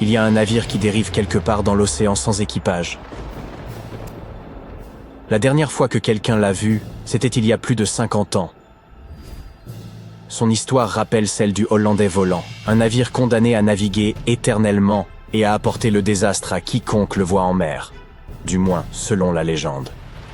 Il y a un navire qui dérive quelque part dans l'océan sans équipage. La dernière fois que quelqu'un l'a vu, c'était il y a plus de 50 ans. Son histoire rappelle celle du Hollandais volant, un navire condamné à naviguer éternellement et à apporter le désastre à quiconque le voit en mer. Du moins, selon la légende.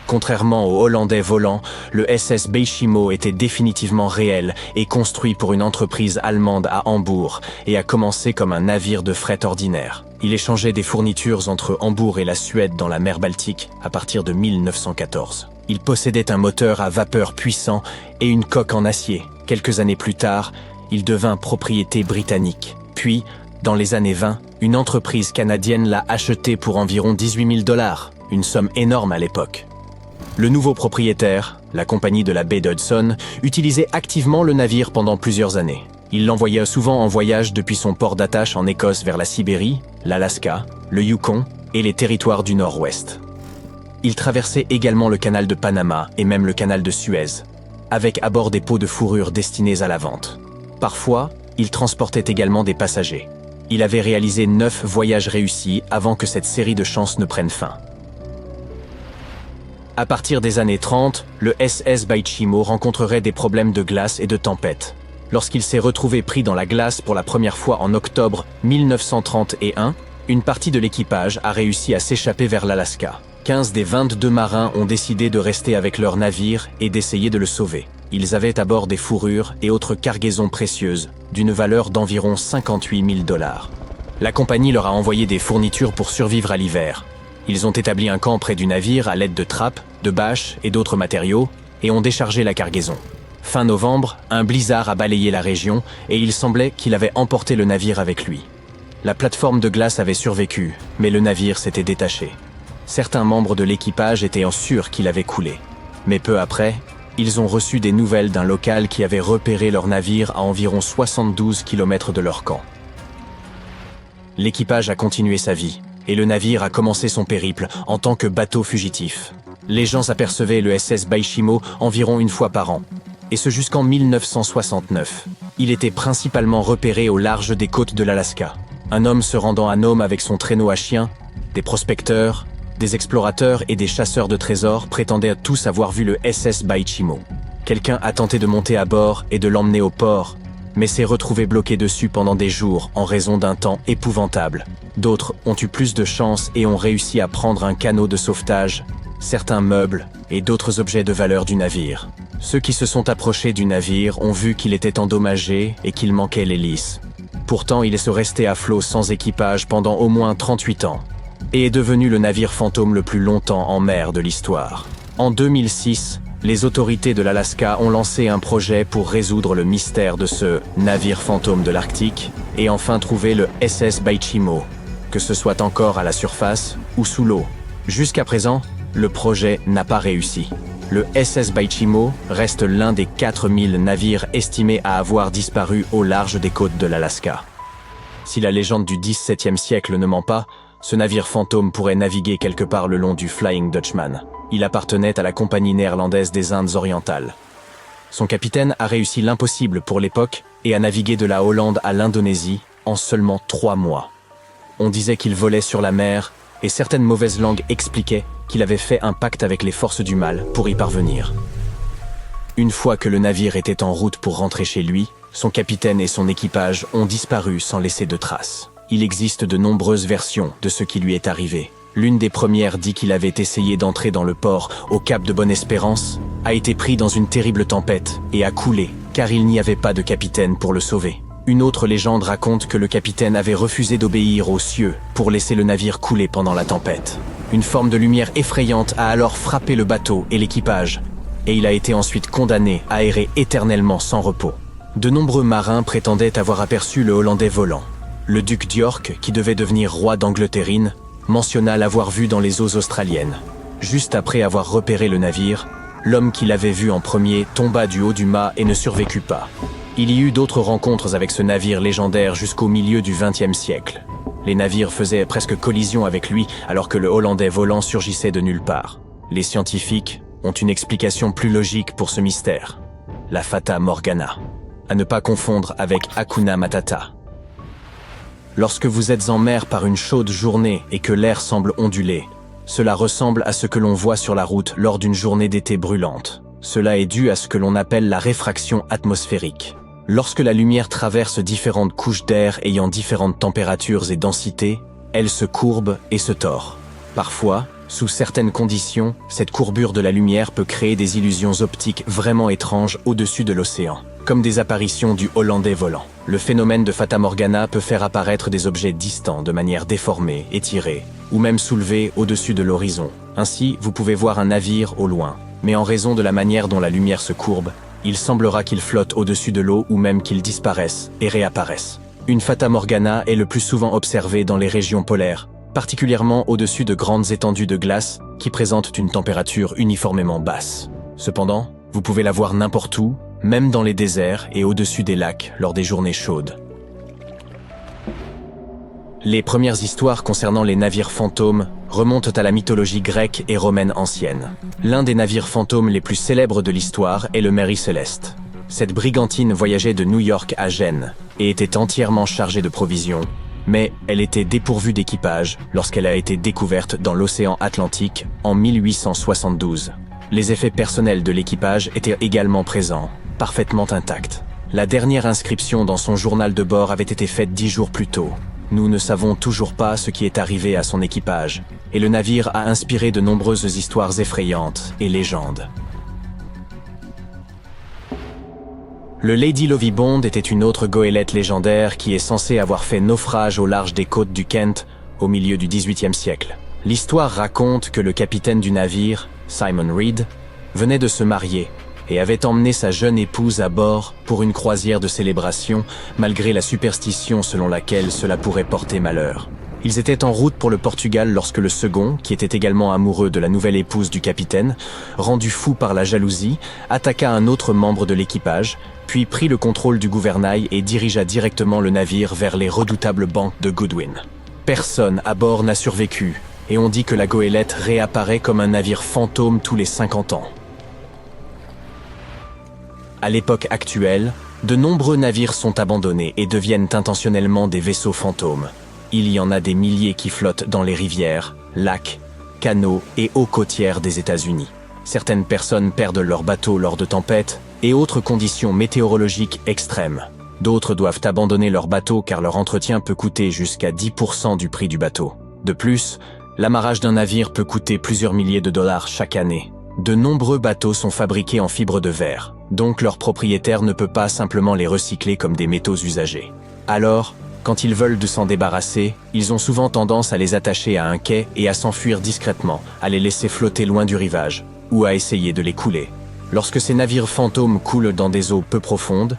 Contrairement au Hollandais volant, le SS Beijimo était définitivement réel et construit pour une entreprise allemande à Hambourg et a commencé comme un navire de fret ordinaire. Il échangeait des fournitures entre Hambourg et la Suède dans la mer Baltique à partir de 1914. Il possédait un moteur à vapeur puissant et une coque en acier. Quelques années plus tard, il devint propriété britannique. Puis, dans les années 20, une entreprise canadienne l'a acheté pour environ 18 000 $, une somme énorme à l'époque. Le nouveau propriétaire, la compagnie de la baie d'Hudson, utilisait activement le navire pendant plusieurs années. Il l'envoyait souvent en voyage depuis son port d'attache en Écosse vers la Sibérie, l'Alaska, le Yukon et les territoires du Nord-Ouest. Il traversait également le canal de Panama et même le canal de Suez, avec à bord des pots de fourrure destinés à la vente. Parfois, il transportait également des passagers. Il avait réalisé 9 voyages réussis avant que cette série de chances ne prenne fin. À partir des années 30, le SS Beijimo rencontrerait des problèmes de glace et de tempête. Lorsqu'il s'est retrouvé pris dans la glace pour la première fois en octobre 1931, une partie de l'équipage a réussi à s'échapper vers l'Alaska. 15 des 22 marins ont décidé de rester avec leur navire et d'essayer de le sauver. Ils avaient à bord des fourrures et autres cargaisons précieuses, d'une valeur d'environ 58 000 $. La compagnie leur a envoyé des fournitures pour survivre à l'hiver. Ils ont établi un camp près du navire à l'aide de trappes, de bâches et d'autres matériaux et ont déchargé la cargaison. Fin novembre, un blizzard a balayé la région et il semblait qu'il avait emporté le navire avec lui. La plateforme de glace avait survécu, mais le navire s'était détaché. Certains membres de l'équipage étaient sûrs qu'il avait coulé. Mais peu après, ils ont reçu des nouvelles d'un local qui avait repéré leur navire à environ 72 km de leur camp. L'équipage a continué sa vie. Et le navire a commencé son périple en tant que bateau fugitif. Les gens apercevaient le SS Beijimo environ une fois par an, et ce jusqu'en 1969. Il était principalement repéré au large des côtes de l'Alaska. Un homme se rendant à Nome avec son traîneau à chiens, des prospecteurs, des explorateurs et des chasseurs de trésors prétendaient tous avoir vu le SS Beijimo. Quelqu'un a tenté de monter à bord et de l'emmener au port, mais s'est retrouvé bloqué dessus pendant des jours en raison d'un temps épouvantable. D'autres ont eu plus de chance et ont réussi à prendre un canot de sauvetage, certains meubles et d'autres objets de valeur du navire. Ceux qui se sont approchés du navire ont vu qu'il était endommagé et qu'il manquait l'hélice. Pourtant, il est resté à flot sans équipage pendant au moins 38 ans et est devenu le navire fantôme le plus longtemps en mer de l'histoire. En 2006, les autorités de l'Alaska ont lancé un projet pour résoudre le mystère de ce navire fantôme de l'Arctique et enfin trouver le SS Beijimo, que ce soit encore à la surface ou sous l'eau. Jusqu'à présent, le projet n'a pas réussi. Le SS Beijimo reste l'un des 4000 navires estimés à avoir disparu au large des côtes de l'Alaska. Si la légende du XVIIe siècle ne ment pas, ce navire fantôme pourrait naviguer quelque part le long du Flying Dutchman. Il appartenait à la Compagnie néerlandaise des Indes orientales. Son capitaine a réussi l'impossible pour l'époque et a navigué de la Hollande à l'Indonésie en seulement 3 mois. On disait qu'il volait sur la mer et certaines mauvaises langues expliquaient qu'il avait fait un pacte avec les forces du mal pour y parvenir. Une fois que le navire était en route pour rentrer chez lui, son capitaine et son équipage ont disparu sans laisser de traces. Il existe de nombreuses versions de ce qui lui est arrivé. L'une des premières dit qu'il avait essayé d'entrer dans le port au cap de Bonne-Espérance, a été pris dans une terrible tempête et a coulé, car il n'y avait pas de capitaine pour le sauver. Une autre légende raconte que le capitaine avait refusé d'obéir aux cieux pour laisser le navire couler pendant la tempête. Une forme de lumière effrayante a alors frappé le bateau et l'équipage, et il a été ensuite condamné à errer éternellement sans repos. De nombreux marins prétendaient avoir aperçu le Hollandais volant. Le duc d'York, qui devait devenir roi d'Angleterre, mentionna l'avoir vu dans les eaux australiennes. Juste après avoir repéré le navire, l'homme qui l'avait vu en premier tomba du haut du mât et ne survécut pas. Il y eut d'autres rencontres avec ce navire légendaire jusqu'au milieu du XXe siècle. Les navires faisaient presque collision avec lui alors que le Hollandais volant surgissait de nulle part. Les scientifiques ont une explication plus logique pour ce mystère. La Fata Morgana. À ne pas confondre avec Hakuna Matata. Lorsque vous êtes en mer par une chaude journée et que l'air semble onduler, cela ressemble à ce que l'on voit sur la route lors d'une journée d'été brûlante. Cela est dû à ce que l'on appelle la réfraction atmosphérique. Lorsque la lumière traverse différentes couches d'air ayant différentes températures et densités, elle se courbe et se tord. Parfois, sous certaines conditions, cette courbure de la lumière peut créer des illusions optiques vraiment étranges au-dessus de l'océan, comme des apparitions du Hollandais volant. Le phénomène de Fata Morgana peut faire apparaître des objets distants de manière déformée, étirée, ou même soulevée au-dessus de l'horizon. Ainsi, vous pouvez voir un navire au loin, mais en raison de la manière dont la lumière se courbe, il semblera qu'il flotte au-dessus de l'eau ou même qu'il disparaisse et réapparaisse. Une Fata Morgana est le plus souvent observée dans les régions polaires, particulièrement au-dessus de grandes étendues de glace qui présentent une température uniformément basse. Cependant, vous pouvez la voir n'importe où, même dans les déserts et au-dessus des lacs lors des journées chaudes. Les premières histoires concernant les navires fantômes remontent à la mythologie grecque et romaine ancienne. L'un des navires fantômes les plus célèbres de l'histoire est le Mary Celeste. Cette brigantine voyageait de New York à Gênes et était entièrement chargée de provisions, mais elle était dépourvue d'équipage lorsqu'elle a été découverte dans l'océan Atlantique en 1872. Les effets personnels de l'équipage étaient également présents, parfaitement intacts. La dernière inscription dans son journal de bord avait été faite 10 jours plus tôt. Nous ne savons toujours pas ce qui est arrivé à son équipage, et le navire a inspiré de nombreuses histoires effrayantes et légendes. Le Lady Lovibond était une autre goélette légendaire qui est censée avoir fait naufrage au large des côtes du Kent au milieu du XVIIIe siècle. L'histoire raconte que le capitaine du navire, Simon Reed, venait de se marier et avait emmené sa jeune épouse à bord pour une croisière de célébration, malgré la superstition selon laquelle cela pourrait porter malheur. Ils étaient en route pour le Portugal lorsque le second, qui était également amoureux de la nouvelle épouse du capitaine, rendu fou par la jalousie, attaqua un autre membre de l'équipage, puis prit le contrôle du gouvernail et dirigea directement le navire vers les redoutables bancs de Goodwin. Personne à bord n'a survécu, et on dit que la goélette réapparaît comme un navire fantôme tous les 50 ans. À l'époque actuelle, de nombreux navires sont abandonnés et deviennent intentionnellement des vaisseaux fantômes. Il y en a des milliers qui flottent dans les rivières, lacs, canaux et eaux côtières des États-Unis. Certaines personnes perdent leur bateau lors de tempêtes et autres conditions météorologiques extrêmes. D'autres doivent abandonner leur bateau car leur entretien peut coûter jusqu'à 10% du prix du bateau. De plus, l'amarrage d'un navire peut coûter plusieurs milliers de dollars chaque année. De nombreux bateaux sont fabriqués en fibre de verre, donc leur propriétaire ne peut pas simplement les recycler comme des métaux usagés. Alors, quand ils veulent s'en débarrasser, ils ont souvent tendance à les attacher à un quai et à s'enfuir discrètement, à les laisser flotter loin du rivage, ou à essayer de les couler. Lorsque ces navires fantômes coulent dans des eaux peu profondes,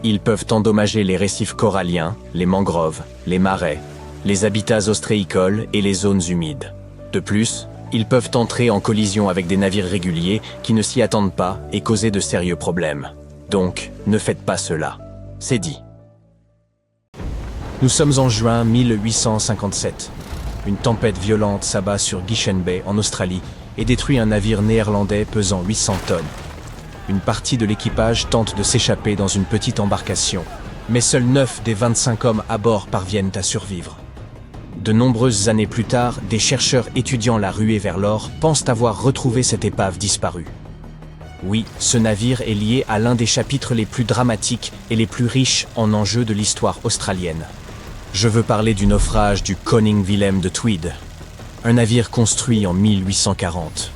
ils peuvent endommager les récifs coralliens, les mangroves, les marais, les habitats ostréicoles et les zones humides. De plus, ils peuvent entrer en collision avec des navires réguliers qui ne s'y attendent pas et causer de sérieux problèmes. Donc, ne faites pas cela. C'est dit. Nous sommes en juin 1857. Une tempête violente s'abat sur Gishen Bay en Australie et détruit un navire néerlandais pesant 800 tonnes. Une partie de l'équipage tente de s'échapper dans une petite embarcation, mais seuls 9 des 25 hommes à bord parviennent à survivre. De nombreuses années plus tard, des chercheurs étudiant la ruée vers l'or pensent avoir retrouvé cette épave disparue. Oui, ce navire est lié à l'un des chapitres les plus dramatiques et les plus riches en enjeux de l'histoire australienne. Je veux parler du naufrage du Koning Willem de Tweed, un navire construit en 1840.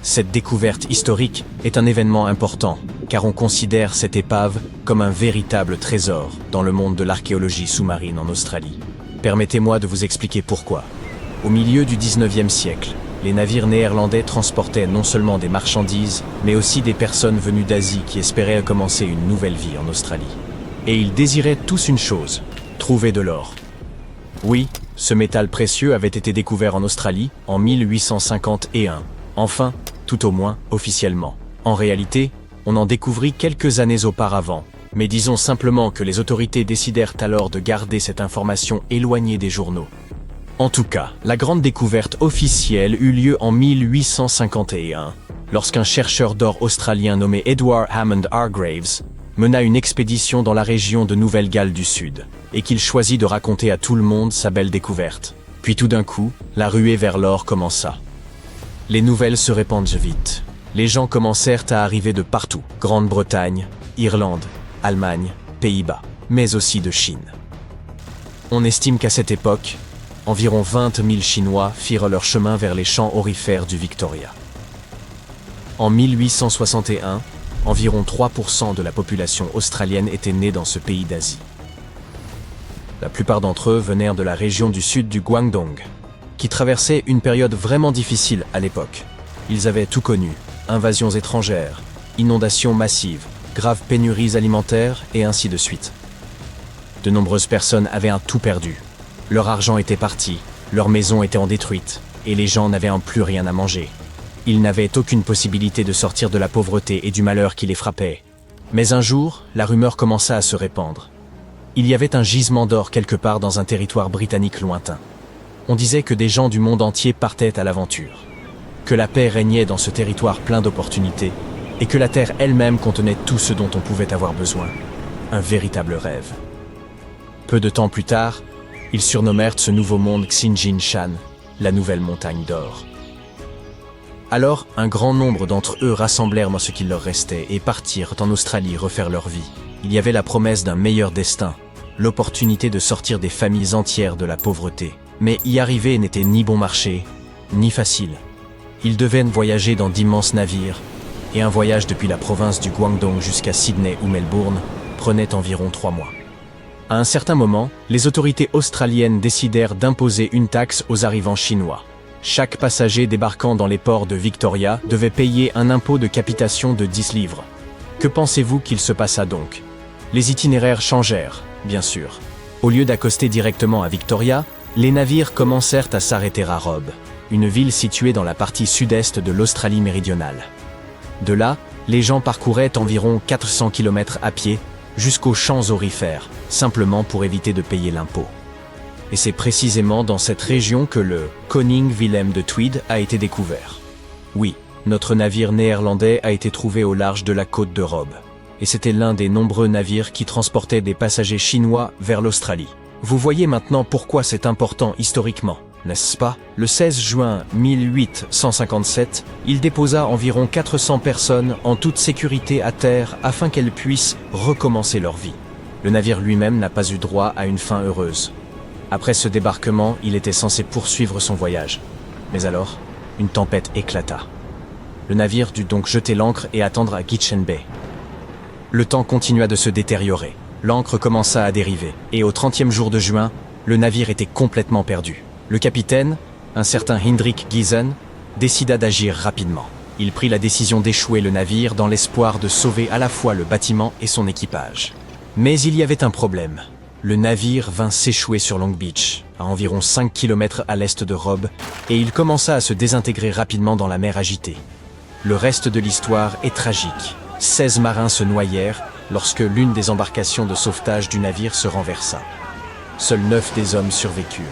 Cette découverte historique est un événement important, car on considère cette épave comme un véritable trésor dans le monde de l'archéologie sous-marine en Australie. Permettez-moi de vous expliquer pourquoi. Au milieu du 19e siècle, les navires néerlandais transportaient non seulement des marchandises, mais aussi des personnes venues d'Asie qui espéraient commencer une nouvelle vie en Australie. Et ils désiraient tous une chose, trouver de l'or. Oui, ce métal précieux avait été découvert en Australie en 1851. Enfin, tout au moins officiellement. En réalité, on en découvrit quelques années auparavant, mais disons simplement que les autorités décidèrent alors de garder cette information éloignée des journaux. En tout cas, la grande découverte officielle eut lieu en 1851, lorsqu'un chercheur d'or australien nommé Edward Hammond Hargreaves mena une expédition dans la région de Nouvelle-Galles du Sud, et qu'il choisit de raconter à tout le monde sa belle découverte. Puis tout d'un coup, la ruée vers l'or commença. Les nouvelles se répandent vite. Les gens commencèrent à arriver de partout, Grande-Bretagne, Irlande, Allemagne, Pays-Bas, mais aussi de Chine. On estime qu'à cette époque, environ 20 000 Chinois firent leur chemin vers les champs aurifères du Victoria. En 1861, environ 3% de la population australienne était née dans ce pays d'Asie. La plupart d'entre eux venèrent de la région du sud du Guangdong, qui traversait une période vraiment difficile à l'époque. Ils avaient tout connu, invasions étrangères, inondations massives, graves pénuries alimentaires et ainsi de suite. De nombreuses personnes avaient tout perdu. Leur argent était parti, leurs maisons étaient détruites, et les gens n'avaient plus rien à manger. Ils n'avaient aucune possibilité de sortir de la pauvreté et du malheur qui les frappait. Mais un jour, la rumeur commença à se répandre. Il y avait un gisement d'or quelque part dans un territoire britannique lointain. On disait que des gens du monde entier partaient à l'aventure, que la paix régnait dans ce territoire plein d'opportunités, et que la terre elle-même contenait tout ce dont on pouvait avoir besoin. Un véritable rêve. Peu de temps plus tard, ils surnommèrent ce nouveau monde Xinjin Shan, la nouvelle montagne d'or. Alors, un grand nombre d'entre eux rassemblèrent ce qu'il leur restait et partirent en Australie refaire leur vie. Il y avait la promesse d'un meilleur destin, l'opportunité de sortir des familles entières de la pauvreté. Mais y arriver n'était ni bon marché, ni facile. Ils devaient voyager dans d'immenses navires, et un voyage depuis la province du Guangdong jusqu'à Sydney ou Melbourne prenait environ 3 mois. À un certain moment, les autorités australiennes décidèrent d'imposer une taxe aux arrivants chinois. Chaque passager débarquant dans les ports de Victoria devait payer un impôt de capitation de 10 livres. Que pensez-vous qu'il se passa donc? Les itinéraires changèrent, bien sûr. Au lieu d'accoster directement à Victoria, les navires commencèrent à s'arrêter à Robb, une ville située dans la partie sud-est de l'Australie méridionale. De là, les gens parcouraient environ 400 km à pied jusqu'aux champs aurifères, simplement pour éviter de payer l'impôt. Et c'est précisément dans cette région que le Koning Willem de Tweed a été découvert. Oui, notre navire néerlandais a été trouvé au large de la côte de Robb, et c'était l'un des nombreux navires qui transportaient des passagers chinois vers l'Australie. Vous voyez maintenant pourquoi c'est important historiquement, n'est-ce pas? Le 16 juin 1857, il déposa environ 400 personnes en toute sécurité à terre afin qu'elles puissent recommencer leur vie. Le navire lui-même n'a pas eu droit à une fin heureuse. Après ce débarquement, il était censé poursuivre son voyage. Mais alors, une tempête éclata. Le navire dut donc jeter l'ancre et attendre à Gitchen Bay. Le temps continua de se détériorer. L'ancre commença à dériver, et au 30e jour de juin, le navire était complètement perdu. Le capitaine, un certain Hendrik Giesen, décida d'agir rapidement. Il prit la décision d'échouer le navire dans l'espoir de sauver à la fois le bâtiment et son équipage. Mais il y avait un problème. Le navire vint s'échouer sur Long Beach, à environ 5 km à l'est de Robb, et il commença à se désintégrer rapidement dans la mer agitée. Le reste de l'histoire est tragique. 16 marins se noyèrent lorsque l'une des embarcations de sauvetage du navire se renversa. Seuls 9 des hommes survécurent.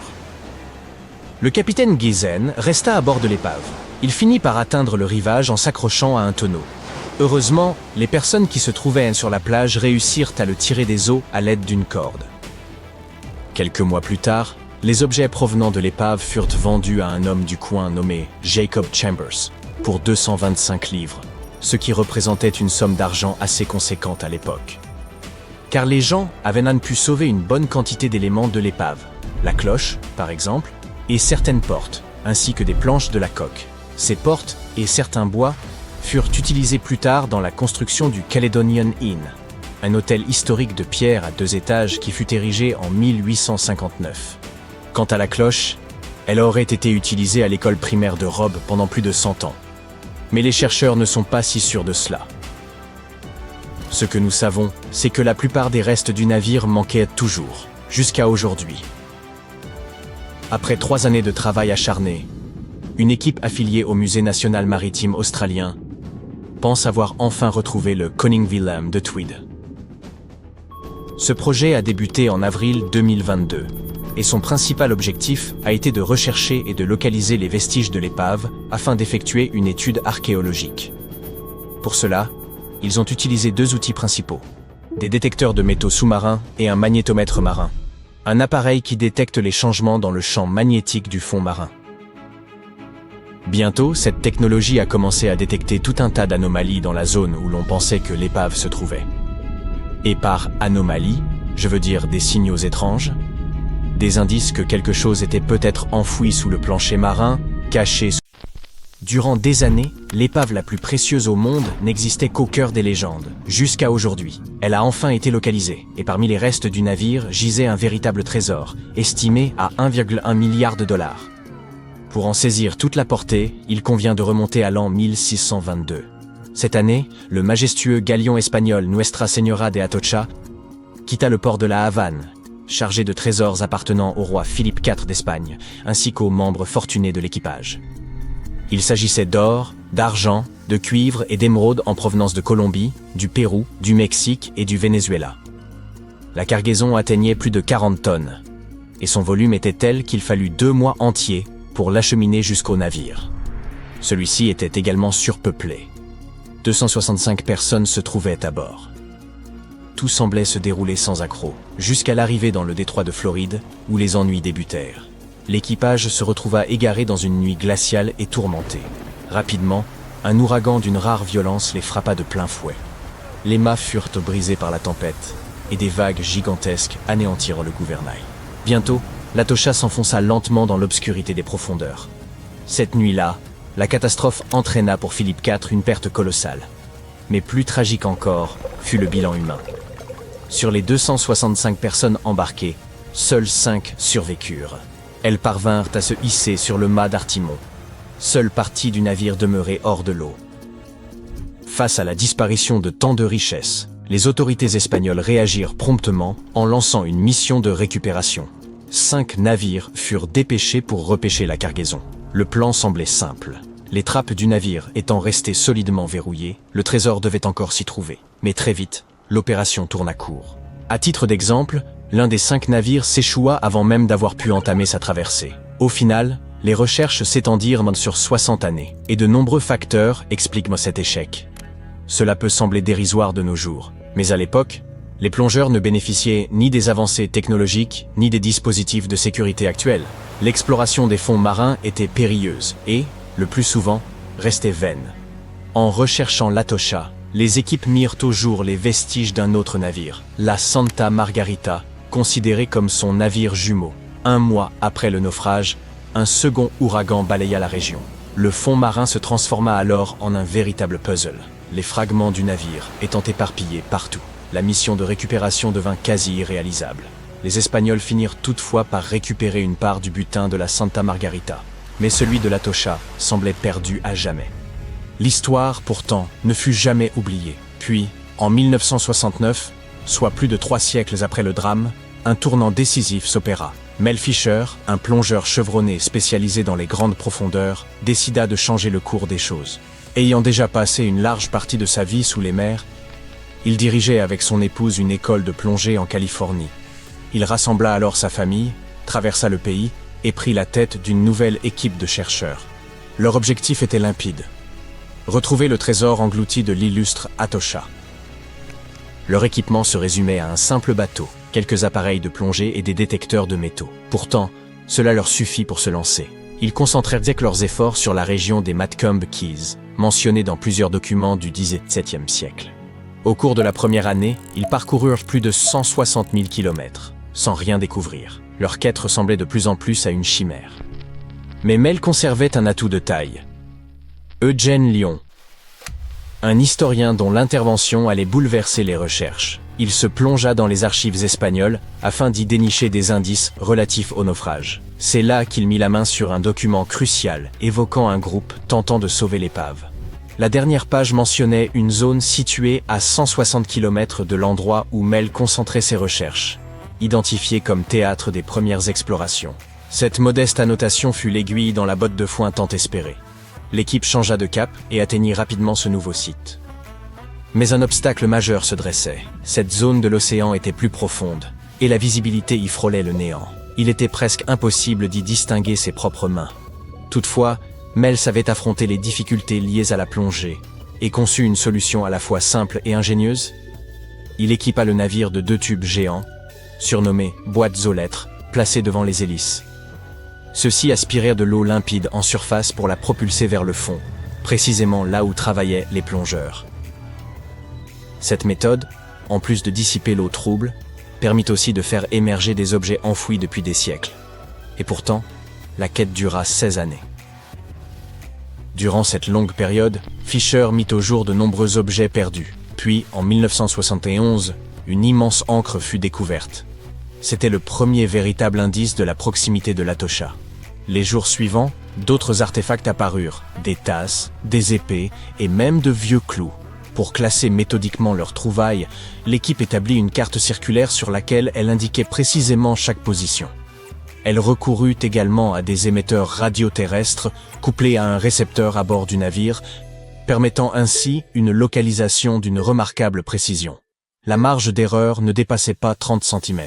Le capitaine Giesen resta à bord de l'épave. Il finit par atteindre le rivage en s'accrochant à un tonneau. Heureusement, les personnes qui se trouvaient sur la plage réussirent à le tirer des eaux à l'aide d'une corde. Quelques mois plus tard, les objets provenant de l'épave furent vendus à un homme du coin nommé Jacob Chambers pour 225 livres, ce qui représentait une somme d'argent assez conséquente à l'époque. Car les gens avaient pu sauver une bonne quantité d'éléments de l'épave, la cloche, par exemple, et certaines portes, ainsi que des planches de la coque. Ces portes et certains bois furent utilisés plus tard dans la construction du Caledonian Inn, un hôtel historique de pierre à 2 étages qui fut érigé en 1859. Quant à la cloche, elle aurait été utilisée à l'école primaire de Robb pendant plus de 100 ans. Mais les chercheurs ne sont pas si sûrs de cela. Ce que nous savons, c'est que la plupart des restes du navire manquaient toujours, jusqu'à aujourd'hui. Après 3 années de travail acharné, une équipe affiliée au Musée national maritime australien pense avoir enfin retrouvé le Koning Willem de Tweed. Ce projet a débuté en avril 2022, et son principal objectif a été de rechercher et de localiser les vestiges de l'épave afin d'effectuer une étude archéologique. Pour cela, ils ont utilisé 2 outils principaux. des détecteurs de métaux sous-marins et un magnétomètre marin. Un appareil qui détecte les changements dans le champ magnétique du fond marin. Bientôt, cette technologie a commencé à détecter tout un tas d'anomalies dans la zone où l'on pensait que l'épave se trouvait. Et par anomalie, je veux dire des signaux étranges, des indices que quelque chose était peut-être enfoui sous le plancher marin, caché sous... Durant des années, l'épave la plus précieuse au monde n'existait qu'au cœur des légendes. Jusqu'à aujourd'hui, elle a enfin été localisée, et parmi les restes du navire gisait un véritable trésor, estimé à 1,1 milliard de dollars. Pour en saisir toute la portée, il convient de remonter à l'an 1622. Cette année, le majestueux galion espagnol Nuestra Señora de Atocha quitta le port de la Havane, chargé de trésors appartenant au roi Philippe IV d'Espagne, ainsi qu'aux membres fortunés de l'équipage. Il s'agissait d'or, d'argent, de cuivre et d'émeraudes en provenance de Colombie, du Pérou, du Mexique et du Venezuela. La cargaison atteignait plus de 40 tonnes, et son volume était tel qu'il fallut 2 mois entiers pour l'acheminer jusqu'au navire. Celui-ci était également surpeuplé. 265 personnes se trouvaient à bord. Tout semblait se dérouler sans accroc, jusqu'à l'arrivée dans le détroit de Floride, où les ennuis débutèrent. L'équipage se retrouva égaré dans une nuit glaciale et tourmentée. Rapidement, un ouragan d'une rare violence les frappa de plein fouet. Les mâts furent brisés par la tempête, et des vagues gigantesques anéantirent le gouvernail. Bientôt, l'Atocha s'enfonça lentement dans l'obscurité des profondeurs. Cette nuit-là, la catastrophe entraîna pour Philippe IV une perte colossale. Mais plus tragique encore fut le bilan humain. Sur les 265 personnes embarquées, seules 5 survécurent. Elles parvinrent à se hisser sur le mât d'artimon. Seule partie du navire demeurait hors de l'eau. Face à la disparition de tant de richesses, les autorités espagnoles réagirent promptement en lançant une mission de récupération. 5 navires furent dépêchés pour repêcher la cargaison. Le plan semblait simple. Les trappes du navire étant restées solidement verrouillées, le trésor devait encore s'y trouver. Mais très vite, l'opération tourna court. À titre d'exemple, l'un des 5 navires s'échoua avant même d'avoir pu entamer sa traversée. Au final, les recherches s'étendirent sur 60 années, et de nombreux facteurs expliquent cet échec. Cela peut sembler dérisoire de nos jours, mais à l'époque, les plongeurs ne bénéficiaient ni des avancées technologiques, ni des dispositifs de sécurité actuels. L'exploration des fonds marins était périlleuse et, le plus souvent, restait vaine. En recherchant l'Atocha, les équipes mirent au jour les vestiges d'un autre navire, la Santa Margarita, considéré comme son navire jumeau. 1 mois après le naufrage, un second ouragan balaya la région. Le fond marin se transforma alors en un véritable puzzle, les fragments du navire étant éparpillés partout. La mission de récupération devint quasi irréalisable. Les Espagnols finirent toutefois par récupérer une part du butin de la Santa Margarita, mais celui de l'Atocha semblait perdu à jamais. L'histoire, pourtant, ne fut jamais oubliée. Puis, en 1969, soit plus de 3 siècles après le drame, un tournant décisif s'opéra. Mel Fisher, un plongeur chevronné spécialisé dans les grandes profondeurs, décida de changer le cours des choses. Ayant déjà passé une large partie de sa vie sous les mers, il dirigeait avec son épouse une école de plongée en Californie. Il rassembla alors sa famille, traversa le pays et prit la tête d'une nouvelle équipe de chercheurs. Leur objectif était limpide: retrouver le trésor englouti de l'illustre Atocha. Leur équipement se résumait à un simple bateau, quelques appareils de plongée et des détecteurs de métaux. Pourtant, cela leur suffit pour se lancer. Ils concentrèrent leurs efforts sur la région des Matcomb Keys, mentionnée dans plusieurs documents du XVIIe siècle. Au cours de la première année, ils parcoururent plus de 160 000 kilomètres, sans rien découvrir. Leur quête ressemblait de plus en plus à une chimère. Mais Mel conservait un atout de taille: Eugène Lyon, un historien dont l'intervention allait bouleverser les recherches. Il se plongea dans les archives espagnoles afin d'y dénicher des indices relatifs au naufrage. C'est là qu'il mit la main sur un document crucial évoquant un groupe tentant de sauver l'épave. La dernière page mentionnait une zone située à 160 km de l'endroit où Mel concentrait ses recherches, identifiée comme théâtre des premières explorations. Cette modeste annotation fut l'aiguille dans la botte de foin tant espérée. L'équipe changea de cap et atteignit rapidement ce nouveau site. Mais un obstacle majeur se dressait. Cette zone de l'océan était plus profonde, et la visibilité y frôlait le néant. Il était presque impossible d'y distinguer ses propres mains. Toutefois, Mel savait affronter les difficultés liées à la plongée, et conçut une solution à la fois simple et ingénieuse. il équipa le navire de 2 tubes géants, surnommés boîtes aux lettres, placés devant les hélices. Ceux-ci aspirèrent de l'eau limpide en surface pour la propulser vers le fond, précisément là où travaillaient les plongeurs. Cette méthode, en plus de dissiper l'eau trouble, permit aussi de faire émerger des objets enfouis depuis des siècles. Et pourtant, la quête dura 16 années. Durant cette longue période, Fisher mit au jour de nombreux objets perdus. Puis, en 1971, une immense ancre fut découverte. C'était le premier véritable indice de la proximité de l'Atocha. Les jours suivants, d'autres artefacts apparurent, des tasses, des épées et même de vieux clous. Pour classer méthodiquement leurs trouvailles, l'équipe établit une carte circulaire sur laquelle elle indiquait précisément chaque position. Elle recourut également à des émetteurs radioterrestres couplés à un récepteur à bord du navire, permettant ainsi une localisation d'une remarquable précision. La marge d'erreur ne dépassait pas 30 cm.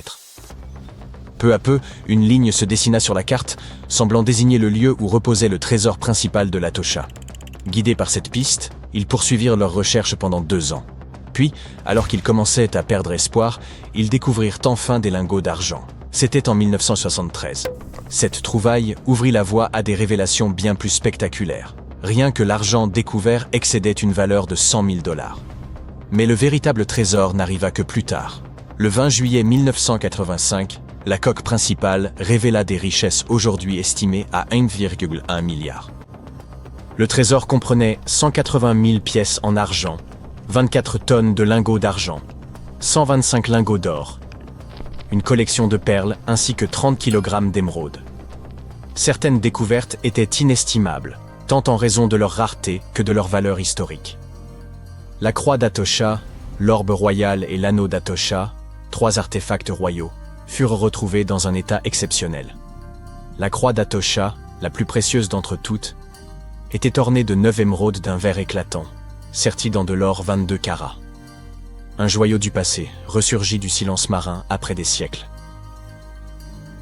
Peu à peu, une ligne se dessina sur la carte, semblant désigner le lieu où reposait le trésor principal de l'Atocha. Guidés par cette piste, ils poursuivirent leurs recherches pendant 2 ans. Puis, alors qu'ils commençaient à perdre espoir, ils découvrirent enfin des lingots d'argent. C'était en 1973. Cette trouvaille ouvrit la voie à des révélations bien plus spectaculaires. Rien que l'argent découvert excédait une valeur de 100 000 $. Mais le véritable trésor n'arriva que plus tard. Le 20 juillet 1985, la coque principale révéla des richesses aujourd'hui estimées à 1,1 milliard. Le trésor comprenait 180 000 pièces en argent, 24 tonnes de lingots d'argent, 125 lingots d'or, une collection de perles ainsi que 30 kg d'émeraudes. Certaines découvertes étaient inestimables, tant en raison de leur rareté que de leur valeur historique. La croix d'Atocha, l'orbe royal et l'anneau d'Atocha, 3 artefacts royaux, furent retrouvés dans un état exceptionnel. La croix d'Atocha, la plus précieuse d'entre toutes, était ornée de 9 émeraudes d'un vert éclatant, serties dans de l'or 22 carats. Un joyau du passé, ressurgi du silence marin après des siècles.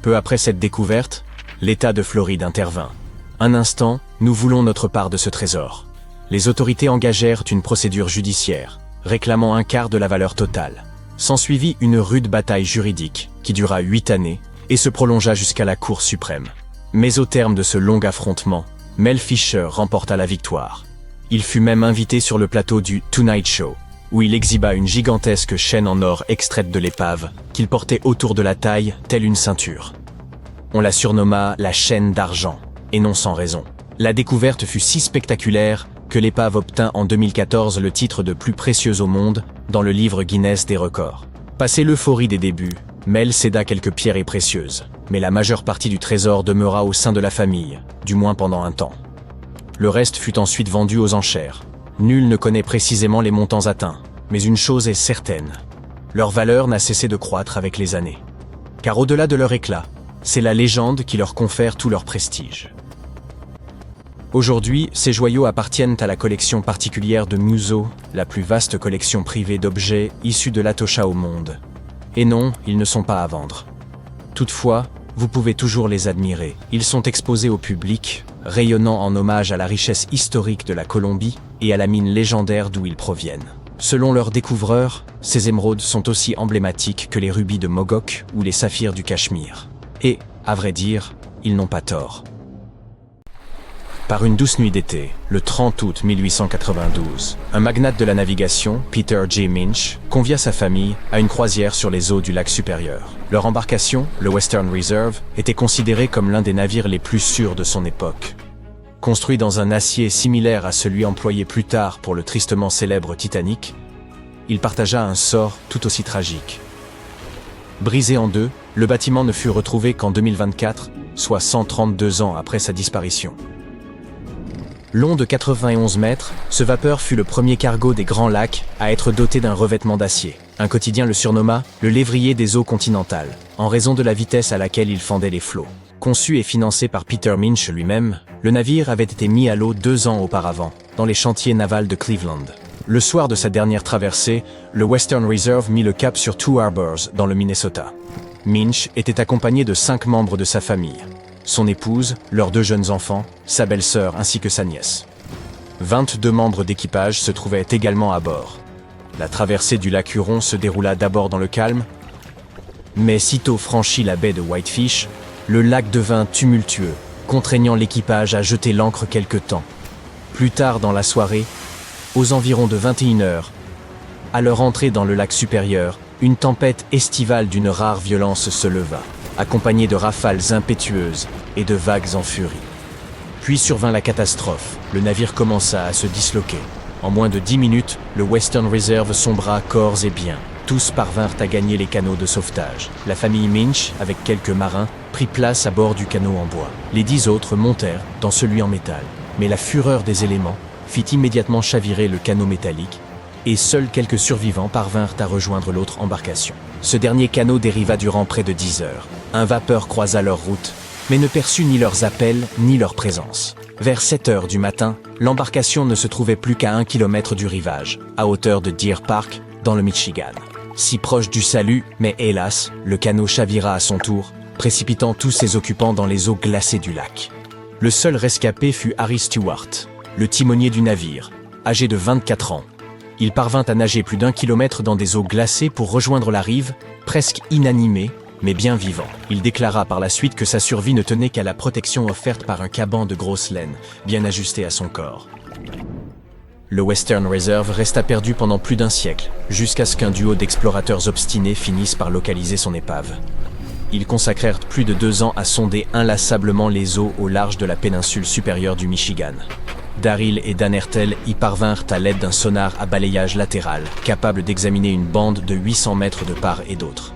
Peu après cette découverte, l'État de Floride intervint. Un instant, nous voulons notre part de ce trésor. Les autorités engagèrent une procédure judiciaire, réclamant un quart de la valeur totale. S'ensuivit une rude bataille juridique qui dura 8 années et se prolongea jusqu'à la Cour suprême. Mais au terme de ce long affrontement, Mel Fisher remporta la victoire. Il fut même invité sur le plateau du Tonight Show, où il exhiba une gigantesque chaîne en or extraite de l'épave, qu'il portait autour de la taille, telle une ceinture. On la surnomma la chaîne d'argent, et non sans raison. La découverte fut si spectaculaire que l'épave obtint en 2014 le titre de plus précieuse au monde dans le livre Guinness des records. Passé l'euphorie des débuts, Mel céda quelques pierreries précieuses, mais la majeure partie du trésor demeura au sein de la famille, du moins pendant un temps. Le reste fut ensuite vendu aux enchères. Nul ne connaît précisément les montants atteints, mais une chose est certaine. Leur valeur n'a cessé de croître avec les années. Car au-delà de leur éclat, c'est la légende qui leur confère tout leur prestige. Aujourd'hui, ces joyaux appartiennent à la collection particulière de Museau, la plus vaste collection privée d'objets issus de l'Atocha au monde. Et non, ils ne sont pas à vendre. Toutefois, vous pouvez toujours les admirer. Ils sont exposés au public, rayonnant en hommage à la richesse historique de la Colombie et à la mine légendaire d'où ils proviennent. Selon leurs découvreurs, ces émeraudes sont aussi emblématiques que les rubis de Mogok ou les saphirs du Cachemire. Et, à vrai dire, ils n'ont pas tort. Par une douce nuit d'été, le 30 août 1892, un magnate de la navigation, Peter J. Minch, convia sa famille à une croisière sur les eaux du lac Supérieur. Leur embarcation, le Western Reserve, était considérée comme l'un des navires les plus sûrs de son époque. Construit dans un acier similaire à celui employé plus tard pour le tristement célèbre Titanic, il partagea un sort tout aussi tragique. Brisé en deux, le bâtiment ne fut retrouvé qu'en 2024, soit 132 ans après sa disparition. Long de 91 mètres, ce vapeur fut le premier cargo des Grands Lacs à être doté d'un revêtement d'acier. Un quotidien le surnomma « le lévrier des eaux continentales », en raison de la vitesse à laquelle il fendait les flots. Conçu et financé par Peter Minch lui-même, le navire avait été mis à l'eau 2 ans auparavant, dans les chantiers navals de Cleveland. Le soir de sa dernière traversée, le Western Reserve mit le cap sur Two Harbors, dans le Minnesota. Minch était accompagné de 5 membres de sa famille. Son épouse, leurs 2 jeunes enfants, sa belle-sœur ainsi que sa nièce. 22 membres d'équipage se trouvaient également à bord. La traversée du lac Huron se déroula d'abord dans le calme, mais sitôt franchi la baie de Whitefish, le lac devint tumultueux, contraignant l'équipage à jeter l'ancre quelque temps. Plus tard dans la soirée, aux environs de 21h, à leur entrée dans le lac supérieur, une tempête estivale d'une rare violence se leva, accompagnée de rafales impétueuses et de vagues en furie. Puis survint la catastrophe, le navire commença à se disloquer. En moins de 10 minutes, le Western Reserve sombra corps et biens. Tous parvinrent à gagner les canots de sauvetage. La famille Minch, avec quelques marins, prit place à bord du canot en bois. Les 10 autres montèrent dans celui en métal. Mais la fureur des éléments fit immédiatement chavirer le canot métallique, et seuls quelques survivants parvinrent à rejoindre l'autre embarcation. Ce dernier canot dériva durant près de 10 heures. Un vapeur croisa leur route, mais ne perçut ni leurs appels ni leur présence. Vers 7 heures du matin, l'embarcation ne se trouvait plus qu'à 1 kilomètre du rivage, à hauteur de Deer Park, dans le Michigan. Si proche du salut, mais hélas, le canot chavira à son tour, précipitant tous ses occupants dans les eaux glacées du lac. Le seul rescapé fut Harry Stewart, le timonier du navire, âgé de 24 ans. Il parvint à nager plus d'1 kilomètre dans des eaux glacées pour rejoindre la rive, presque inanimé, mais bien vivant. Il déclara par la suite que sa survie ne tenait qu'à la protection offerte par un caban de grosse laine, bien ajusté à son corps. Le Western Reserve resta perdu pendant plus d'1 siècle, jusqu'à ce qu'un duo d'explorateurs obstinés finisse par localiser son épave. Ils consacrèrent plus de 2 ans à sonder inlassablement les eaux au large de la péninsule supérieure du Michigan. Daryl et Dan Hertel y parvinrent à l'aide d'un sonar à balayage latéral, capable d'examiner une bande de 800 mètres de part et d'autre.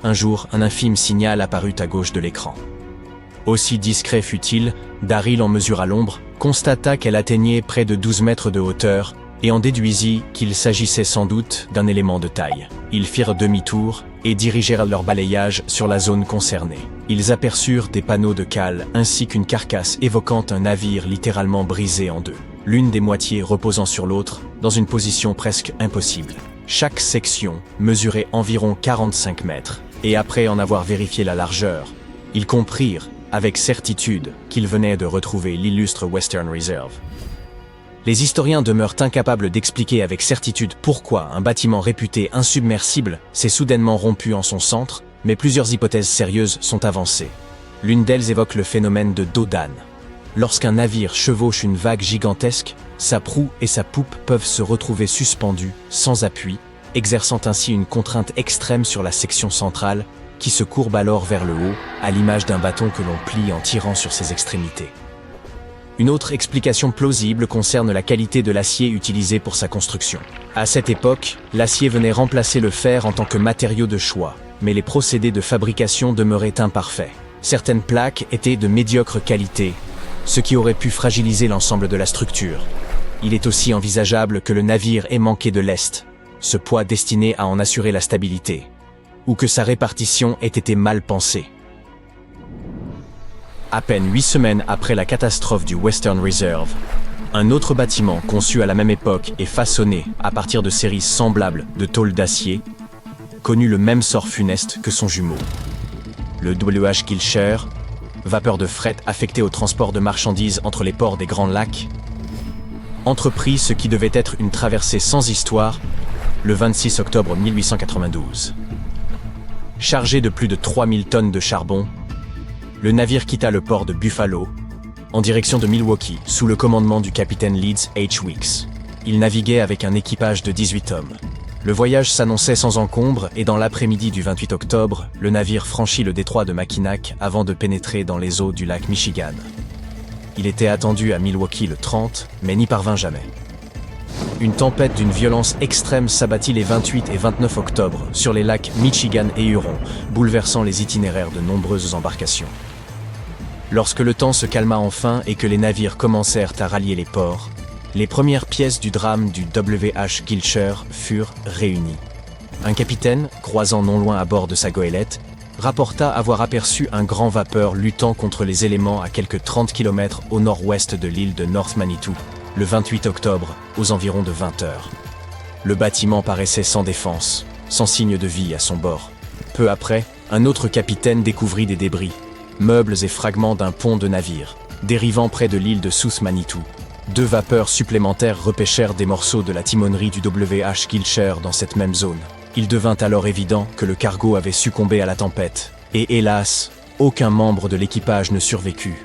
Un jour, un infime signal apparut à gauche de l'écran. Aussi discret fut-il, Daryl en mesura l'ombre, constata qu'elle atteignait près de 12 mètres de hauteur et en déduisit qu'il s'agissait sans doute d'un élément de taille. Ils firent demi-tour et dirigèrent leur balayage sur la zone concernée. Ils aperçurent des panneaux de cale ainsi qu'une carcasse évoquant un navire littéralement brisé en deux, l'une des moitiés reposant sur l'autre dans une position presque impossible. Chaque section mesurait environ 45 mètres, et après en avoir vérifié la largeur, ils comprirent avec certitude qu'ils venaient de retrouver l'illustre Western Reserve. Les historiens demeurent incapables d'expliquer avec certitude pourquoi un bâtiment réputé insubmersible s'est soudainement rompu en son centre, mais plusieurs hypothèses sérieuses sont avancées. L'une d'elles évoque le phénomène de dos d'âne. Lorsqu'un navire chevauche une vague gigantesque, sa proue et sa poupe peuvent se retrouver suspendues, sans appui, exerçant ainsi une contrainte extrême sur la section centrale, qui se courbe alors vers le haut, à l'image d'un bâton que l'on plie en tirant sur ses extrémités. Une autre explication plausible concerne la qualité de l'acier utilisé pour sa construction. À cette époque, l'acier venait remplacer le fer en tant que matériau de choix, mais les procédés de fabrication demeuraient imparfaits. Certaines plaques étaient de médiocre qualité, ce qui aurait pu fragiliser l'ensemble de la structure. Il est aussi envisageable que le navire ait manqué de lest, ce poids destiné à en assurer la stabilité, ou que sa répartition ait été mal pensée. À peine 8 semaines après la catastrophe du Western Reserve, un autre bâtiment conçu à la même époque et façonné à partir de séries semblables de tôles d'acier connut le même sort funeste que son jumeau. Le W.H. Gilshire, vapeur de fret affecté au transport de marchandises entre les ports des Grands Lacs, entreprit ce qui devait être une traversée sans histoire le 26 octobre 1892. Chargé de plus de 3000 tonnes de charbon, le navire quitta le port de Buffalo, en direction de Milwaukee, sous le commandement du capitaine Leeds H. Weeks. Il naviguait avec un équipage de 18 hommes. Le voyage s'annonçait sans encombre et dans l'après-midi du 28 octobre, le navire franchit le détroit de Mackinac avant de pénétrer dans les eaux du lac Michigan. Il était attendu à Milwaukee le 30, mais n'y parvint jamais. Une tempête d'une violence extrême s'abattit les 28 et 29 octobre sur les lacs Michigan et Huron, bouleversant les itinéraires de nombreuses embarcations. Lorsque le temps se calma enfin et que les navires commencèrent à rallier les ports, les premières pièces du drame du W.H. Gilshire furent réunies. Un capitaine, croisant non loin à bord de sa goélette, rapporta avoir aperçu un grand vapeur luttant contre les éléments à quelques 30 km au nord-ouest de l'île de North Manitou, le 28 octobre, aux environs de 20 heures. Le bâtiment paraissait sans défense, sans signe de vie à son bord. Peu après, un autre capitaine découvrit des débris, meubles et fragments d'un pont de navire, dérivant près de l'île de South Manitou. 2 vapeurs supplémentaires repêchèrent des morceaux de la timonerie du W.H. Gilcher dans cette même zone. Il devint alors évident que le cargo avait succombé à la tempête. Et hélas, aucun membre de l'équipage ne survécut.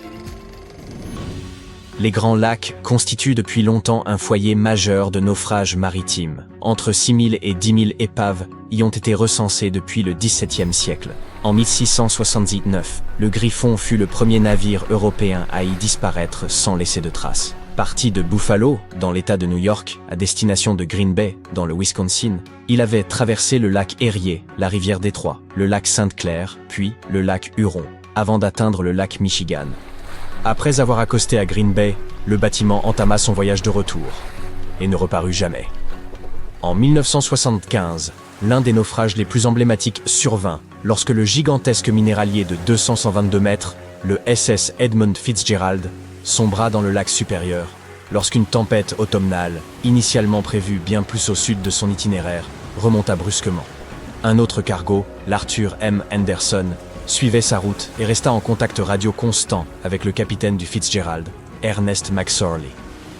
Les Grands Lacs constituent depuis longtemps un foyer majeur de naufrages maritimes. Entre 6 000 et 10 000 épaves y ont été recensées depuis le XVIIe siècle. En 1679, le Griffon fut le premier navire européen à y disparaître sans laisser de traces. Parti de Buffalo, dans l'État de New York, à destination de Green Bay, dans le Wisconsin, il avait traversé le lac Erie, la rivière Détroit, le lac Sainte-Claire, puis le lac Huron, avant d'atteindre le lac Michigan. Après avoir accosté à Green Bay, le bâtiment entama son voyage de retour, et ne reparut jamais. En 1975, l'un des naufrages les plus emblématiques survint lorsque le gigantesque minéralier de 222 mètres, le SS Edmund Fitzgerald, sombra dans le lac supérieur, lorsqu'une tempête automnale, initialement prévue bien plus au sud de son itinéraire, remonta brusquement. Un autre cargo, l'Arthur M. Anderson, suivait sa route et resta en contact radio constant avec le capitaine du Fitzgerald, Ernest McSorley.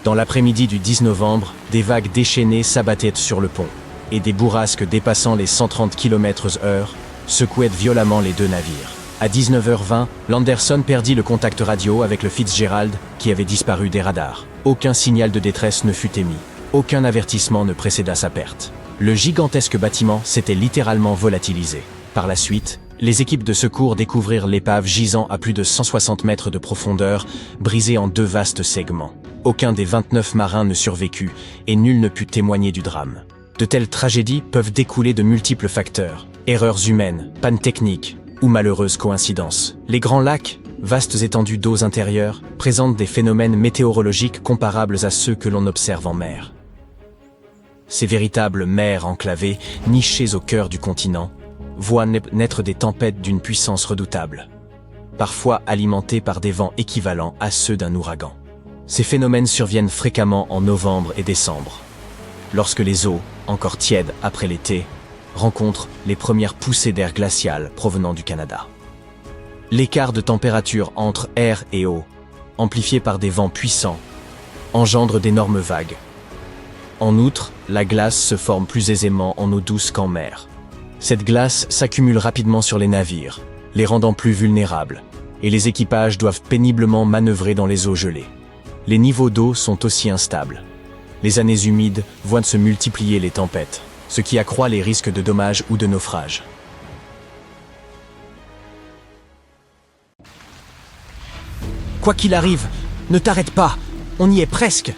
Dans l'après-midi du 10 novembre, des vagues déchaînées s'abattaient sur le pont, et des bourrasques dépassant les 130 km/h secouaient violemment les 2 navires. À 19h20, l'Anderson perdit le contact radio avec le Fitzgerald qui avait disparu des radars. Aucun signal de détresse ne fut émis. Aucun avertissement ne précéda sa perte. Le gigantesque bâtiment s'était littéralement volatilisé. Par la suite, les équipes de secours découvrirent l'épave gisant à plus de 160 mètres de profondeur, brisée en 2 vastes segments. Aucun des 29 marins ne survécut et nul ne put témoigner du drame. De telles tragédies peuvent découler de multiples facteurs. Erreurs humaines, pannes techniques ou malheureuses coïncidences. Les Grands Lacs, vastes étendues d'eaux intérieures, présentent des phénomènes météorologiques comparables à ceux que l'on observe en mer. Ces véritables mers enclavées, nichées au cœur du continent, voient naître des tempêtes d'une puissance redoutable, parfois alimentées par des vents équivalents à ceux d'un ouragan. Ces phénomènes surviennent fréquemment en novembre et décembre, lorsque les eaux, encore tièdes après l'été, rencontrent les premières poussées d'air glacial provenant du Canada. L'écart de température entre air et eau, amplifié par des vents puissants, engendre d'énormes vagues. En outre, la glace se forme plus aisément en eau douce qu'en mer. Cette glace s'accumule rapidement sur les navires, les rendant plus vulnérables, et les équipages doivent péniblement manœuvrer dans les eaux gelées. Les niveaux d'eau sont aussi instables. Les années humides voient se multiplier les tempêtes, ce qui accroît les risques de dommages ou de naufrages. Quoi qu'il arrive, ne t'arrête pas, on y est presque.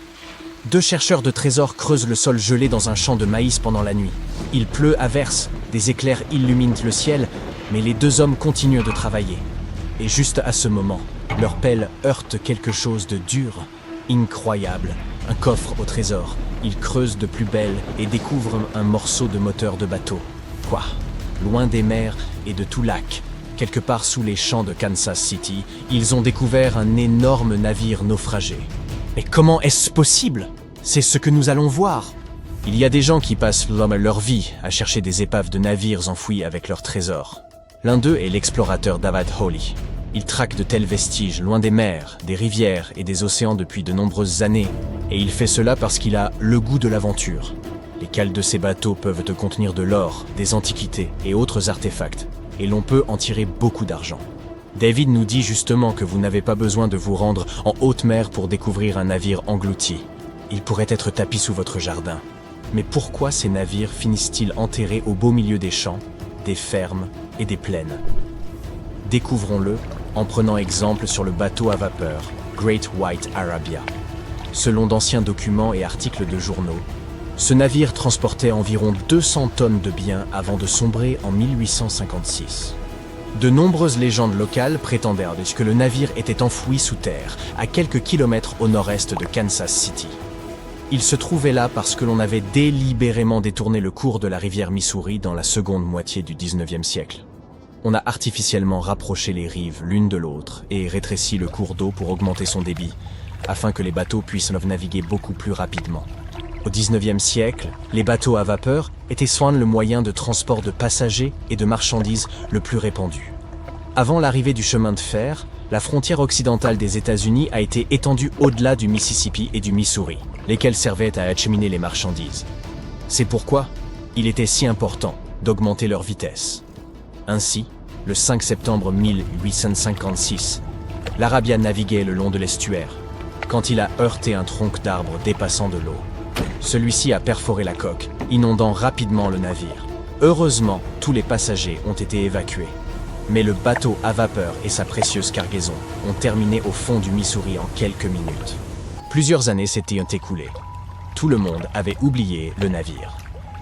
2 chercheurs de trésors creusent le sol gelé dans un champ de maïs pendant la nuit. Il pleut à verse, des éclairs illuminent le ciel, mais les 2 hommes continuent de travailler. Et juste à ce moment, leur pelle heurte quelque chose de dur, incroyable, un coffre au trésor. Ils creusent de plus belle et découvrent un morceau de moteur de bateau. Quoi ? Loin des mers et de tout lac, quelque part sous les champs de Kansas City, ils ont découvert un énorme navire naufragé. Mais comment est-ce possible ? C'est ce que nous allons voir. Il y a des gens qui passent leur vie à chercher des épaves de navires enfouis avec leurs trésors. L'un d'eux est l'explorateur David Hawley. Il traque de tels vestiges loin des mers, des rivières et des océans depuis de nombreuses années, et il fait cela parce qu'il a le goût de l'aventure. Les cales de ces bateaux peuvent contenir de l'or, des antiquités et autres artefacts, et l'on peut en tirer beaucoup d'argent. David nous dit justement que vous n'avez pas besoin de vous rendre en haute mer pour découvrir un navire englouti. Il pourrait être tapi sous votre jardin. Mais pourquoi ces navires finissent-ils enterrés au beau milieu des champs, des fermes et des plaines ? Découvrons-le en prenant exemple sur le bateau à vapeur Great White Arabia. Selon d'anciens documents et articles de journaux, ce navire transportait environ 200 tonnes de biens avant de sombrer en 1856. De nombreuses légendes locales prétendèrent que le navire était enfoui sous terre, à quelques kilomètres au nord-est de Kansas City. Il se trouvait là parce que l'on avait délibérément détourné le cours de la rivière Missouri dans la seconde moitié du 19e siècle. On a artificiellement rapproché les rives l'une de l'autre et rétréci le cours d'eau pour augmenter son débit, afin que les bateaux puissent naviguer beaucoup plus rapidement. Au 19e siècle, les bateaux à vapeur étaient souvent le moyen de transport de passagers et de marchandises le plus répandu. Avant l'arrivée du chemin de fer, la frontière occidentale des États-Unis a été étendue au-delà du Mississippi et du Missouri, lesquels servaient à acheminer les marchandises. C'est pourquoi il était si important d'augmenter leur vitesse. Ainsi, le 5 septembre 1856, l'Arabia naviguait le long de l'estuaire, quand il a heurté un tronc d'arbre dépassant de l'eau. Celui-ci a perforé la coque, inondant rapidement le navire. Heureusement, tous les passagers ont été évacués. Mais le bateau à vapeur et sa précieuse cargaison ont terminé au fond du Missouri en quelques minutes. Plusieurs années s'étaient écoulées. Tout le monde avait oublié le navire.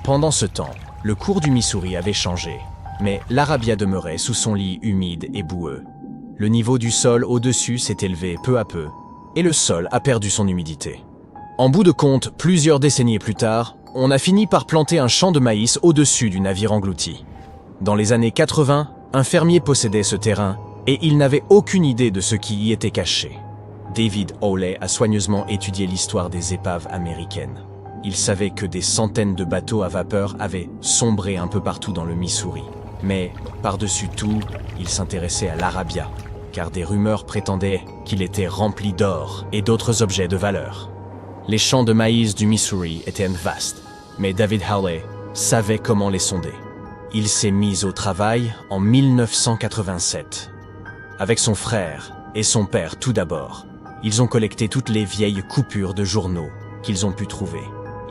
Pendant ce temps, le cours du Missouri avait changé, mais l'Arabia demeurait sous son lit humide et boueux. Le niveau du sol au-dessus s'est élevé peu à peu, et le sol a perdu son humidité. En bout de compte, plusieurs décennies plus tard, on a fini par planter un champ de maïs au-dessus du navire englouti. Dans les années 80, un fermier possédait ce terrain, et il n'avait aucune idée de ce qui y était caché. David Hawley a soigneusement étudié l'histoire des épaves américaines. Il savait que des centaines de bateaux à vapeur avaient sombré un peu partout dans le Missouri. Mais, par-dessus tout, il s'intéressait à l'Arabia, car des rumeurs prétendaient qu'il était rempli d'or et d'autres objets de valeur. Les champs de maïs du Missouri étaient vastes, mais David Hawley savait comment les sonder. Il s'est mis au travail en 1987. Avec son frère et son père tout d'abord, ils ont collecté toutes les vieilles coupures de journaux qu'ils ont pu trouver.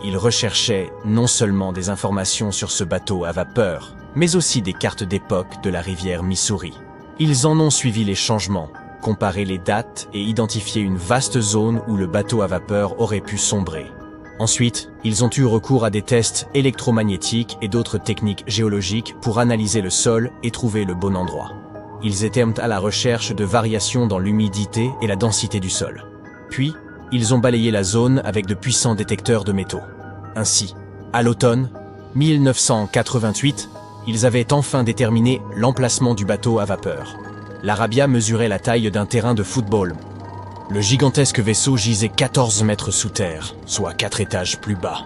Ils recherchaient non seulement des informations sur ce bateau à vapeur, mais aussi des cartes d'époque de la rivière Missouri. Ils en ont suivi les changements, comparé les dates et identifié une vaste zone où le bateau à vapeur aurait pu sombrer. Ensuite, ils ont eu recours à des tests électromagnétiques et d'autres techniques géologiques pour analyser le sol et trouver le bon endroit. Ils étaient à la recherche de variations dans l'humidité et la densité du sol. Puis, ils ont balayé la zone avec de puissants détecteurs de métaux. Ainsi, à l'automne 1988, ils avaient enfin déterminé l'emplacement du bateau à vapeur. L'Arabia mesurait la taille d'un terrain de football. Le gigantesque vaisseau gisait 14 mètres sous terre, soit 4 étages plus bas.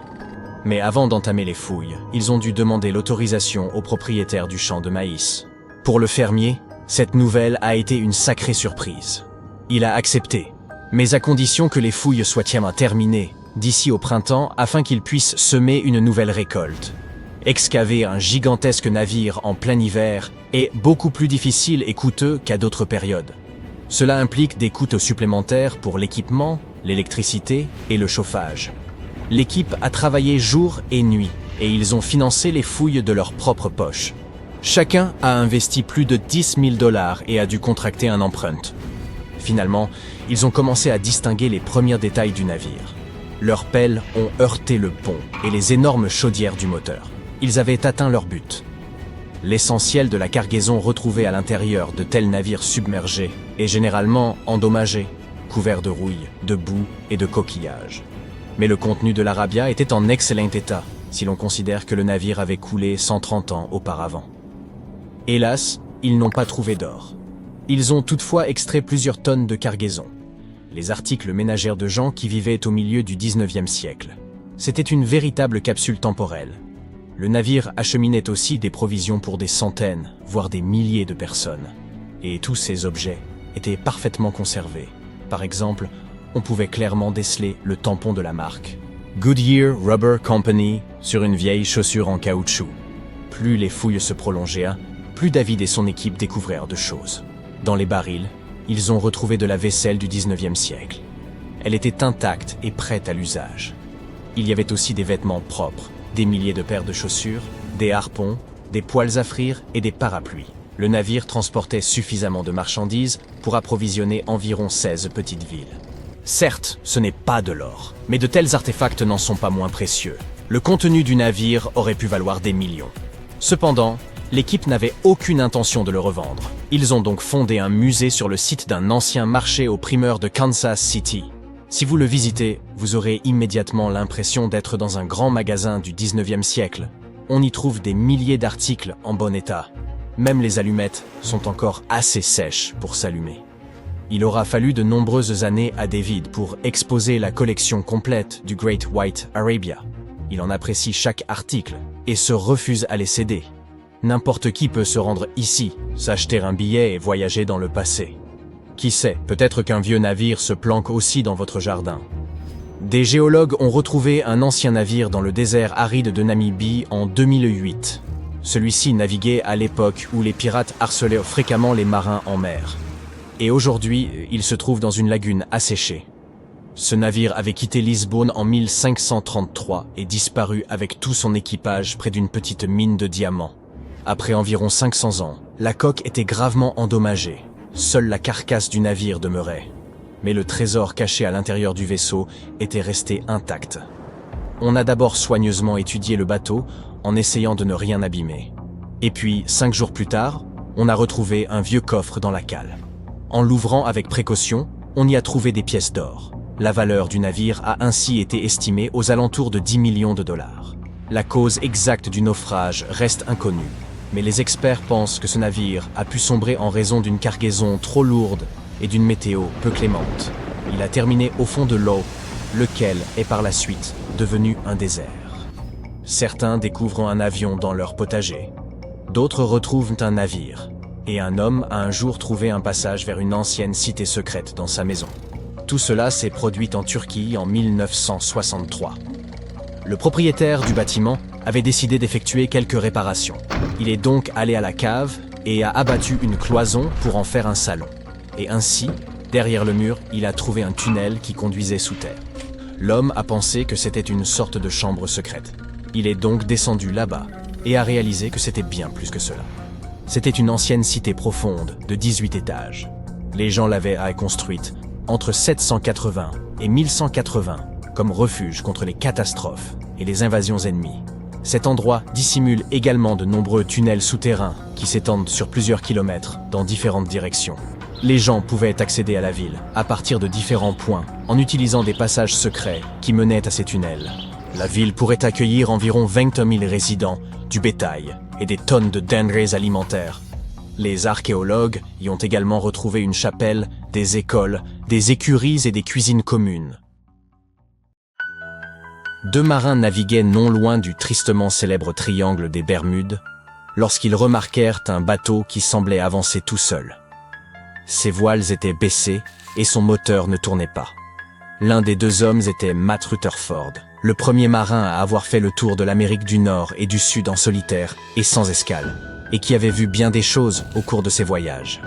Mais avant d'entamer les fouilles, ils ont dû demander l'autorisation au propriétaire du champ de maïs. Pour le fermier, cette nouvelle a été une sacrée surprise. Il a accepté, mais à condition que les fouilles soient terminées d'ici au printemps afin qu'il puisse semer une nouvelle récolte. Excaver un gigantesque navire en plein hiver est beaucoup plus difficile et coûteux qu'à d'autres périodes. Cela implique des coûts supplémentaires pour l'équipement, l'électricité et le chauffage. L'équipe a travaillé jour et nuit et ils ont financé les fouilles de leur propre poche. Chacun a investi plus de 10 000 $ et a dû contracter un emprunt. Finalement, ils ont commencé à distinguer les premiers détails du navire. Leurs pelles ont heurté le pont et les énormes chaudières du moteur. Ils avaient atteint leur but. L'essentiel de la cargaison retrouvée à l'intérieur de tels navires submergés est généralement endommagé, couvert de rouille, de boue et de coquillages. Mais le contenu de l'Arabia était en excellent état, si l'on considère que le navire avait coulé 130 ans auparavant. Hélas, ils n'ont pas trouvé d'or. Ils ont toutefois extrait plusieurs tonnes de cargaison. Les articles ménagères de gens qui vivaient au milieu du 19e siècle. C'était une véritable capsule temporelle. Le navire acheminait aussi des provisions pour des centaines, voire des milliers de personnes. Et tous ces objets étaient parfaitement conservés. Par exemple, on pouvait clairement déceler le tampon de la marque Goodyear Rubber Company sur une vieille chaussure en caoutchouc. Plus les fouilles se prolongeaient, plus David et son équipe découvrirent de choses. Dans les barils, ils ont retrouvé de la vaisselle du 19e siècle. Elle était intacte et prête à l'usage. Il y avait aussi des vêtements propres, des milliers de paires de chaussures, des harpons, des poêles à frire et des parapluies. Le navire transportait suffisamment de marchandises pour approvisionner environ 16 petites villes. Certes, ce n'est pas de l'or, mais de tels artefacts n'en sont pas moins précieux. Le contenu du navire aurait pu valoir des millions. Cependant, l'équipe n'avait aucune intention de le revendre. Ils ont donc fondé un musée sur le site d'un ancien marché aux primeurs de Kansas City. Si vous le visitez, vous aurez immédiatement l'impression d'être dans un grand magasin du 19e siècle. On y trouve des milliers d'articles en bon état. Même les allumettes sont encore assez sèches pour s'allumer. Il aura fallu de nombreuses années à David pour exposer la collection complète du Great White Arabia. Il en apprécie chaque article et se refuse à les céder. N'importe qui peut se rendre ici, s'acheter un billet et voyager dans le passé. Qui sait, peut-être qu'un vieux navire se planque aussi dans votre jardin. Des géologues ont retrouvé un ancien navire dans le désert aride de Namibie en 2008. Celui-ci naviguait à l'époque où les pirates harcelaient fréquemment les marins en mer. Et aujourd'hui, il se trouve dans une lagune asséchée. Ce navire avait quitté Lisbonne en 1533 et disparu avec tout son équipage près d'une petite mine de diamants. Après environ 500 ans, la coque était gravement endommagée. Seule la carcasse du navire demeurait. Mais le trésor caché à l'intérieur du vaisseau était resté intact. On a d'abord soigneusement étudié le bateau en essayant de ne rien abîmer. Et puis, 5 jours plus tard, on a retrouvé un vieux coffre dans la cale. En l'ouvrant avec précaution, on y a trouvé des pièces d'or. La valeur du navire a ainsi été estimée aux alentours de 10 millions de dollars. La cause exacte du naufrage reste inconnue, mais les experts pensent que ce navire a pu sombrer en raison d'une cargaison trop lourde et d'une météo peu clémente. Il a terminé au fond de l'eau, lequel est par la suite devenu un désert. Certains découvrent un avion dans leur potager. D'autres retrouvent un navire. Et un homme a un jour trouvé un passage vers une ancienne cité secrète dans sa maison. Tout cela s'est produit en Turquie en 1963. Le propriétaire du bâtiment avait décidé d'effectuer quelques réparations. Il est donc allé à la cave et a abattu une cloison pour en faire un salon. Et ainsi, derrière le mur, il a trouvé un tunnel qui conduisait sous terre. L'homme a pensé que c'était une sorte de chambre secrète. Il est donc descendu là-bas et a réalisé que c'était bien plus que cela. C'était une ancienne cité profonde de 18 étages. Les gens l'avaient construite entre 780 et 1180 comme refuge contre les catastrophes et les invasions ennemies. Cet endroit dissimule également de nombreux tunnels souterrains qui s'étendent sur plusieurs kilomètres dans différentes directions. Les gens pouvaient accéder à la ville à partir de différents points en utilisant des passages secrets qui menaient à ces tunnels. La ville pourrait accueillir environ 20 000 résidents, du bétail et des tonnes de denrées alimentaires. Les archéologues y ont également retrouvé une chapelle, des écoles, des écuries et des cuisines communes. 2 marins naviguaient non loin du tristement célèbre triangle des Bermudes lorsqu'ils remarquèrent un bateau qui semblait avancer tout seul. Ses voiles étaient baissées et son moteur ne tournait pas. L'un des 2 hommes était Matt Rutherford, le premier marin à avoir fait le tour de l'Amérique du Nord et du Sud en solitaire et sans escale, et qui avait vu bien des choses au cours de ses voyages.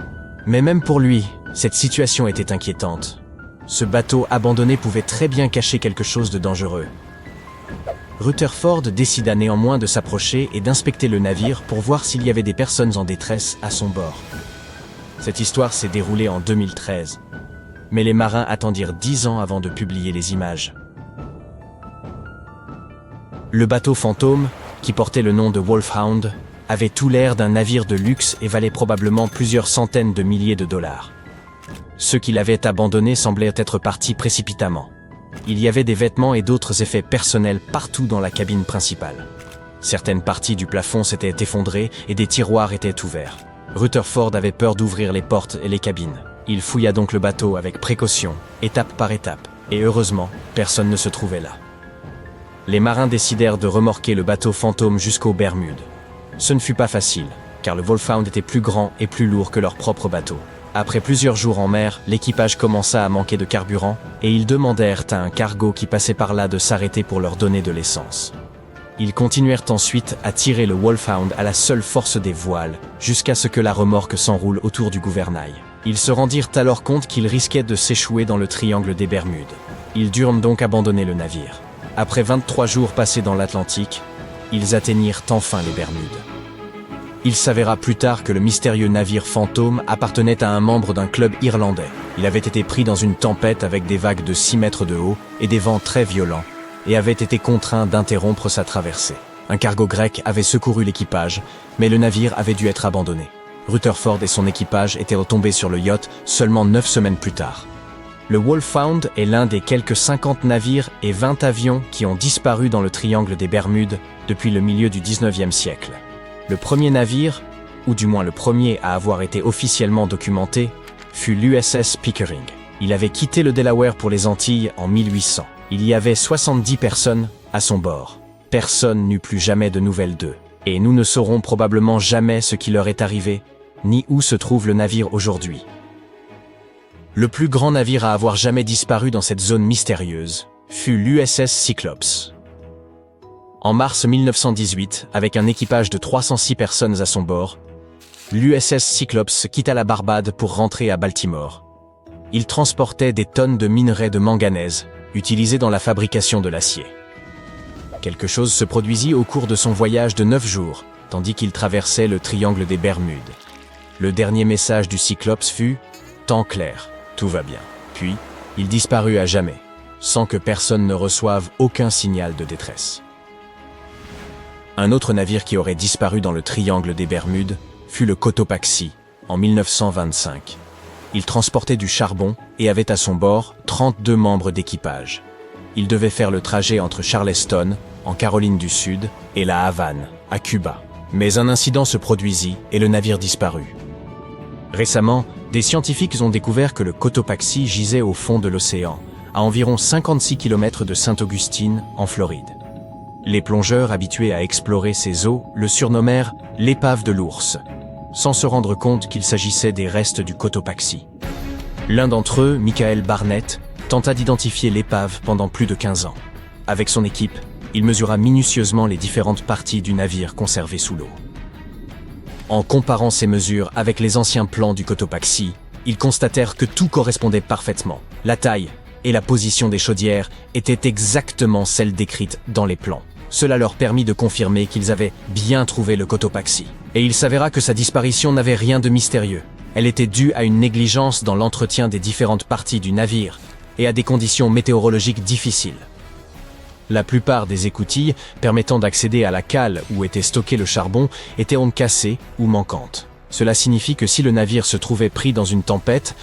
Mais même pour lui, cette situation était inquiétante. Ce bateau abandonné pouvait très bien cacher quelque chose de dangereux. Rutherford décida néanmoins de s'approcher et d'inspecter le navire pour voir s'il y avait des personnes en détresse à son bord. Cette histoire s'est déroulée en 2013, mais les marins attendirent 10 ans avant de publier les images. Le bateau fantôme, qui portait le nom de Wolfhound, avait tout l'air d'un navire de luxe et valait probablement plusieurs centaines de milliers de dollars. Ceux qui l'avaient abandonné semblaient être partis précipitamment. Il y avait des vêtements et d'autres effets personnels partout dans la cabine principale. Certaines parties du plafond s'étaient effondrées et des tiroirs étaient ouverts. Rutherford avait peur d'ouvrir les portes et les cabines. Il fouilla donc le bateau avec précaution, étape par étape, et heureusement, personne ne se trouvait là. Les marins décidèrent de remorquer le bateau fantôme jusqu'aux Bermudes. Ce ne fut pas facile, car le Wolfhound était plus grand et plus lourd que leur propre bateau. Après plusieurs jours en mer, l'équipage commença à manquer de carburant et ils demandèrent à un cargo qui passait par là de s'arrêter pour leur donner de l'essence. Ils continuèrent ensuite à tirer le Wolfhound à la seule force des voiles, jusqu'à ce que la remorque s'enroule autour du gouvernail. Ils se rendirent alors compte qu'ils risquaient de s'échouer dans le triangle des Bermudes. Ils durent donc abandonner le navire. Après 23 jours passés dans l'Atlantique, ils atteignirent enfin les Bermudes. Il s'avéra plus tard que le mystérieux navire fantôme appartenait à un membre d'un club irlandais. Il avait été pris dans une tempête avec des vagues de 6 mètres de haut et des vents très violents, et avait été contraint d'interrompre sa traversée. Un cargo grec avait secouru l'équipage, mais le navire avait dû être abandonné. Rutherford et son équipage étaient retombés sur le yacht seulement 9 semaines plus tard. Le Wolfhound est l'un des quelques 50 navires et 20 avions qui ont disparu dans le triangle des Bermudes depuis le milieu du 19e siècle. Le premier navire, ou du moins le premier à avoir été officiellement documenté, fut l'USS Pickering. Il avait quitté le Delaware pour les Antilles en 1800. Il y avait 70 personnes à son bord. Personne n'eut plus jamais de nouvelles d'eux. Et nous ne saurons probablement jamais ce qui leur est arrivé, ni où se trouve le navire aujourd'hui. Le plus grand navire à avoir jamais disparu dans cette zone mystérieuse fut l'USS Cyclops. En mars 1918, avec un équipage de 306 personnes à son bord, l'USS Cyclops quitta la Barbade pour rentrer à Baltimore. Il transportait des tonnes de minerais de manganèse, utilisés dans la fabrication de l'acier. Quelque chose se produisit au cours de son voyage de 9 jours, tandis qu'il traversait le triangle des Bermudes. Le dernier message du Cyclops fut « Temps clair, tout va bien ». Puis, il disparut à jamais, sans que personne ne reçoive aucun signal de détresse. Un autre navire qui aurait disparu dans le triangle des Bermudes fut le Cotopaxi, en 1925. Il transportait du charbon et avait à son bord 32 membres d'équipage. Il devait faire le trajet entre Charleston, en Caroline du Sud, et La Havane, à Cuba. Mais un incident se produisit et le navire disparut. Récemment, des scientifiques ont découvert que le Cotopaxi gisait au fond de l'océan, à environ 56 km de Saint-Augustine, en Floride. Les plongeurs habitués à explorer ces eaux le surnommèrent « l'épave de l'ours », sans se rendre compte qu'il s'agissait des restes du Cotopaxi. L'un d'entre eux, Michael Barnett, tenta d'identifier l'épave pendant plus de 15 ans. Avec son équipe, il mesura minutieusement les différentes parties du navire conservé sous l'eau. En comparant ces mesures avec les anciens plans du Cotopaxi, ils constatèrent que tout correspondait parfaitement. La taille et la position des chaudières étaient exactement celles décrites dans les plans. Cela leur permit de confirmer qu'ils avaient bien trouvé le Cotopaxi. Et il s'avéra que sa disparition n'avait rien de mystérieux. Elle était due à une négligence dans l'entretien des différentes parties du navire et à des conditions météorologiques difficiles. La plupart des écoutilles permettant d'accéder à la cale où était stocké le charbon étaient cassées ou manquantes. Cela signifie que si le navire se trouvait pris dans une tempête,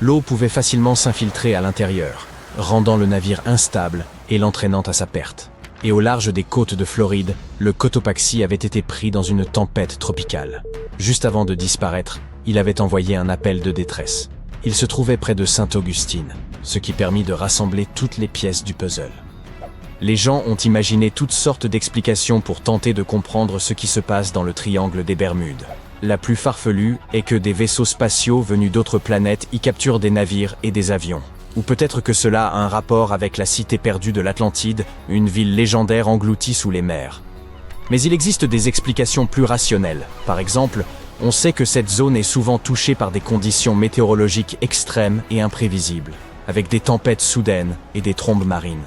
l'eau pouvait facilement s'infiltrer à l'intérieur, rendant le navire instable et l'entraînant à sa perte. Et au large des côtes de Floride, le Cotopaxi avait été pris dans une tempête tropicale. Juste avant de disparaître, il avait envoyé un appel de détresse. Il se trouvait près de Saint-Augustine, ce qui permit de rassembler toutes les pièces du puzzle. Les gens ont imaginé toutes sortes d'explications pour tenter de comprendre ce qui se passe dans le triangle des Bermudes. La plus farfelue est que des vaisseaux spatiaux venus d'autres planètes y capturent des navires et des avions. Ou peut-être que cela a un rapport avec la cité perdue de l'Atlantide, une ville légendaire engloutie sous les mers. Mais il existe des explications plus rationnelles. Par exemple, on sait que cette zone est souvent touchée par des conditions météorologiques extrêmes et imprévisibles, avec des tempêtes soudaines et des trombes marines.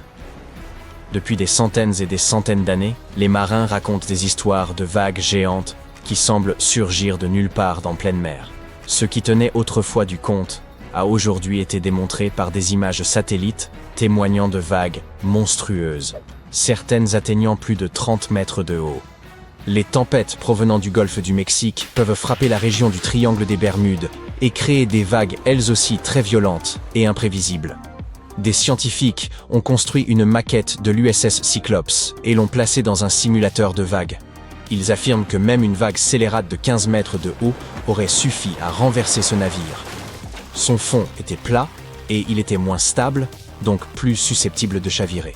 Depuis des centaines et des centaines d'années, les marins racontent des histoires de vagues géantes qui semblent surgir de nulle part dans pleine mer. Ce qui tenait autrefois du conte a aujourd'hui été démontré par des images satellites témoignant de vagues monstrueuses, certaines atteignant plus de 30 mètres de haut. Les tempêtes provenant du golfe du Mexique peuvent frapper la région du triangle des Bermudes et créer des vagues elles aussi très violentes et imprévisibles. Des scientifiques ont construit une maquette de l'USS Cyclops et l'ont placée dans un simulateur de vagues. Ils affirment que même une vague scélérate de 15 mètres de haut aurait suffi à renverser ce navire. Son fond était plat et il était moins stable, donc plus susceptible de chavirer.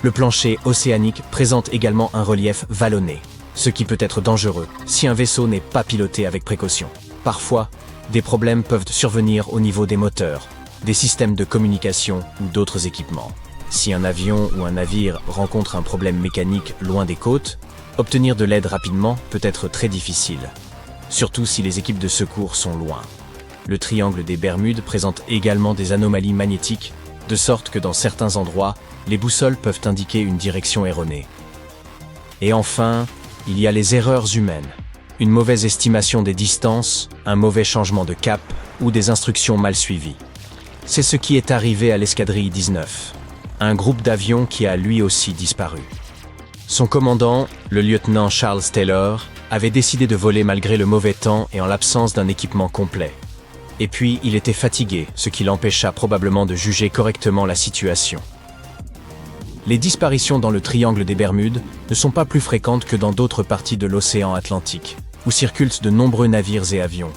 Le plancher océanique présente également un relief vallonné, ce qui peut être dangereux si un vaisseau n'est pas piloté avec précaution. Parfois, des problèmes peuvent survenir au niveau des moteurs, des systèmes de communication ou d'autres équipements. Si un avion ou un navire rencontre un problème mécanique loin des côtes, obtenir de l'aide rapidement peut être très difficile, surtout si les équipes de secours sont loin. Le triangle des Bermudes présente également des anomalies magnétiques, de sorte que dans certains endroits, les boussoles peuvent indiquer une direction erronée. Et enfin, il y a les erreurs humaines. Une mauvaise estimation des distances, un mauvais changement de cap ou des instructions mal suivies. C'est ce qui est arrivé à l'escadrille 19, un groupe d'avions qui a lui aussi disparu. Son commandant, le lieutenant Charles Taylor, avait décidé de voler malgré le mauvais temps et en l'absence d'un équipement complet. Et puis, il était fatigué, ce qui l'empêcha probablement de juger correctement la situation. Les disparitions dans le triangle des Bermudes ne sont pas plus fréquentes que dans d'autres parties de l'océan Atlantique, où circulent de nombreux navires et avions.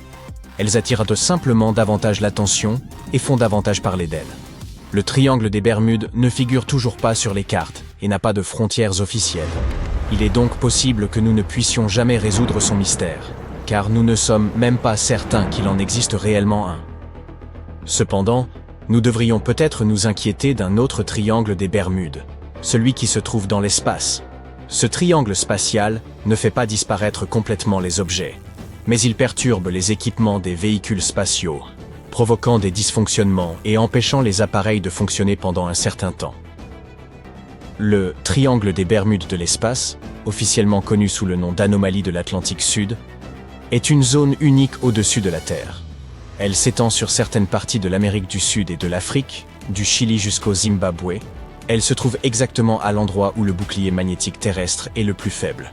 Elles attirent simplement davantage l'attention et font davantage parler d'elles. Le triangle des Bermudes ne figure toujours pas sur les cartes et n'a pas de frontières officielles. Il est donc possible que nous ne puissions jamais résoudre son mystère, car nous ne sommes même pas certains qu'il en existe réellement un. Cependant, nous devrions peut-être nous inquiéter d'un autre triangle des Bermudes, celui qui se trouve dans l'espace. Ce triangle spatial ne fait pas disparaître complètement les objets, mais il perturbe les équipements des véhicules spatiaux, provoquant des dysfonctionnements et empêchant les appareils de fonctionner pendant un certain temps. Le triangle des Bermudes de l'espace, officiellement connu sous le nom d'anomalie de l'Atlantique Sud, est une zone unique au-dessus de la Terre. Elle s'étend sur certaines parties de l'Amérique du Sud et de l'Afrique, du Chili jusqu'au Zimbabwe. Elle se trouve exactement à l'endroit où le bouclier magnétique terrestre est le plus faible.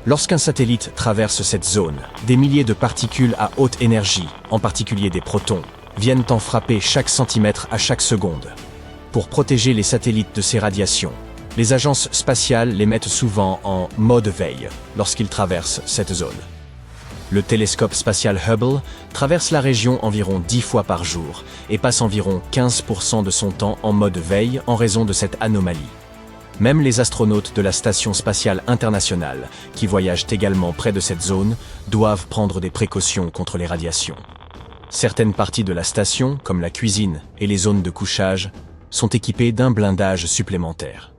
Lorsqu'un satellite traverse cette zone, des milliers de particules à haute énergie, en particulier des protons, viennent en frapper chaque centimètre à chaque seconde. Pour protéger les satellites de ces radiations, les agences spatiales les mettent souvent en mode veille lorsqu'ils traversent cette zone. Le télescope spatial Hubble traverse la région environ 10 fois par jour et passe environ 15% de son temps en mode veille en raison de cette anomalie. Même les astronautes de la Station spatiale internationale, qui voyagent également près de cette zone, doivent prendre des précautions contre les radiations. Certaines parties de la station, comme la cuisine et les zones de couchage, sont équipées d'un blindage supplémentaire.